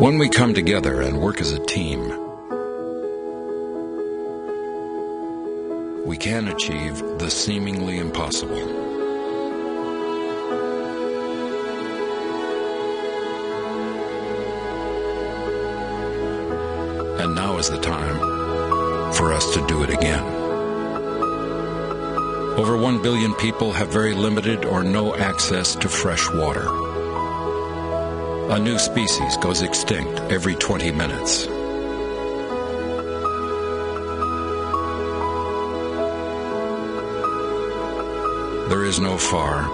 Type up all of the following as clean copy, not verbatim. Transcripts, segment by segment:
When we come together and work as a team, we can achieve the seemingly impossible. And now is the time for us to do it again. Over 1 billion people have very limited or no access to fresh water. A new species goes extinct every 20 minutes. There is no far,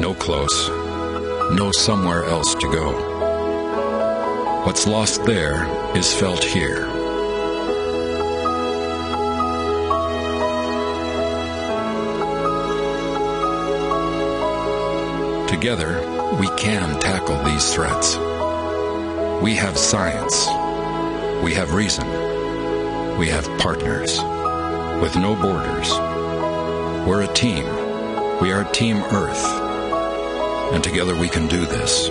no close, no somewhere else to go. What's lost there is felt here. Together, we can tackle these threats. We have science. We have reason. We have partners with no borders. We're a team. We are Team Earth. And together we can do this.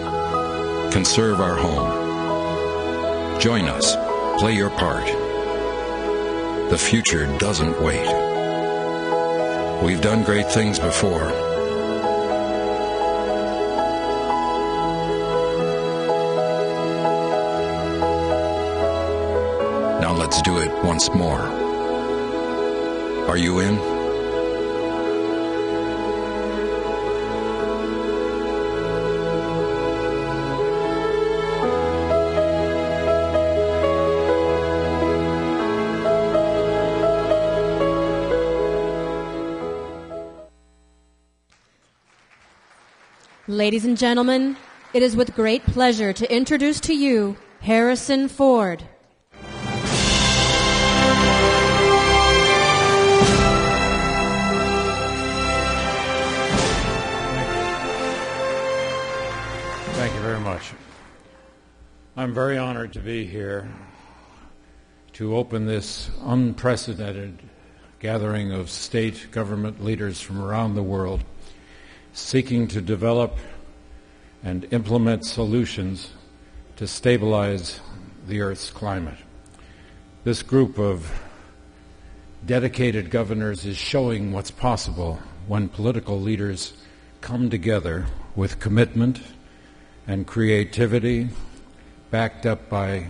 Conserve our home. Join us. Play your part. The future doesn't wait. We've done great things before. Now let's do it once more. Are you in? Ladies and gentlemen, it is with great pleasure to introduce to you Harrison Ford. Thank you very much. I'm very honored to be here to open this unprecedented gathering of state government leaders from around the world seeking to develop and implement solutions to stabilize the Earth's climate. This group of dedicated governors is showing what's possible when political leaders come together with commitment and creativity backed up by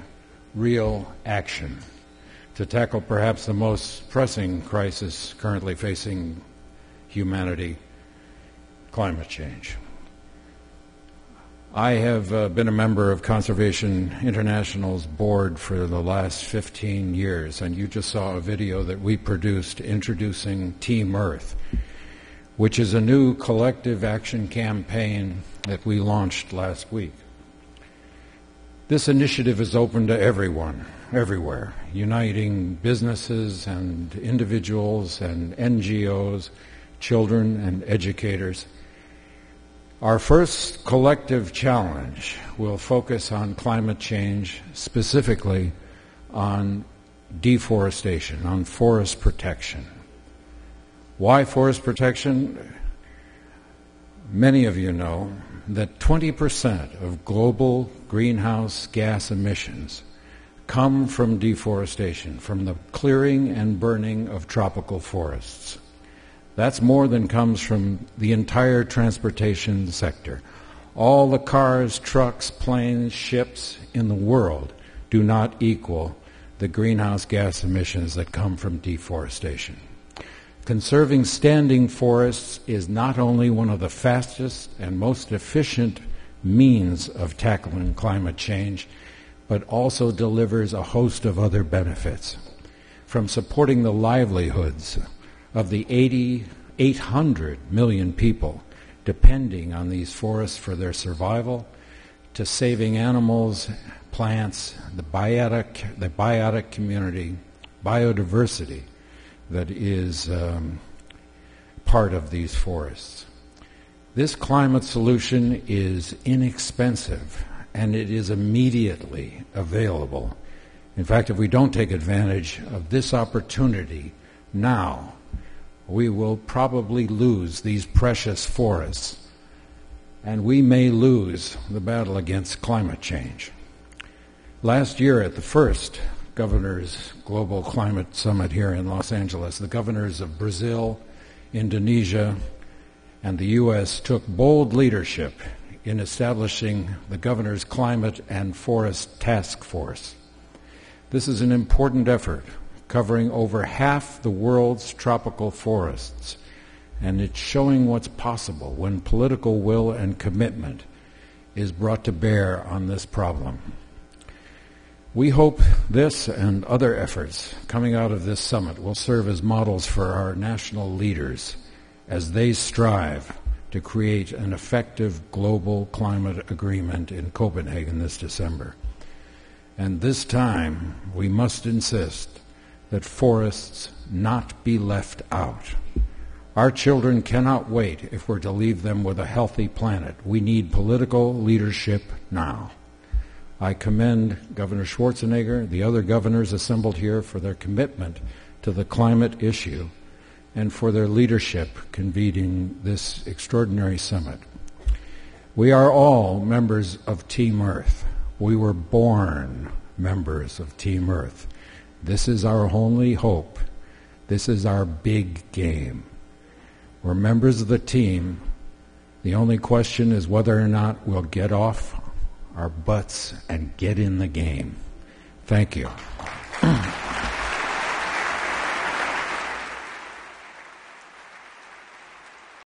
real action to tackle perhaps the most pressing crisis currently facing humanity, climate change. I have been a member of Conservation International's board for the last 15 years, and you just saw a video that we produced introducing Team Earth, which is a new collective action campaign that we launched last week. This initiative is open to everyone, everywhere, uniting businesses and individuals and NGOs, children and educators. Our first collective challenge will focus on climate change, specifically on deforestation, on forest protection. Why forest protection? Many of you know that 20% of global greenhouse gas emissions come from deforestation, from the clearing and burning of tropical forests. That's more than comes from the entire transportation sector. All the cars, trucks, planes, ships in the world do not equal the greenhouse gas emissions that come from deforestation. Conserving standing forests is not only one of the fastest and most efficient means of tackling climate change, but also delivers a host of other benefits, from supporting the livelihoods of the 800 million people depending on these forests for their survival, to saving animals, plants, the biotic community, biodiversity that is part of these forests. This climate solution is inexpensive and it is immediately available. In fact, if we don't take advantage of this opportunity now, we will probably lose these precious forests, and we may lose the battle against climate change. Last year at the first Governors Global Climate Summit here in Los Angeles, the governors of Brazil, Indonesia, and the U.S. took bold leadership in establishing the Governor's Climate and Forest Task Force. This is an important effort covering over half the world's tropical forests, and it's showing what's possible when political will and commitment is brought to bear on this problem. We hope this and other efforts coming out of this summit will serve as models for our national leaders as they strive to create an effective global climate agreement in Copenhagen this December. And this time, we must insist that forests not be left out. Our children cannot wait if we're to leave them with a healthy planet. We need political leadership now. I commend Governor Schwarzenegger, the other governors assembled here, for their commitment to the climate issue and for their leadership convening this extraordinary summit. We are all members of Team Earth. We were born members of Team Earth. This is our only hope. This is our big game. We're members of the team. The only question is whether or not we'll get off our butts and get in the game. Thank you.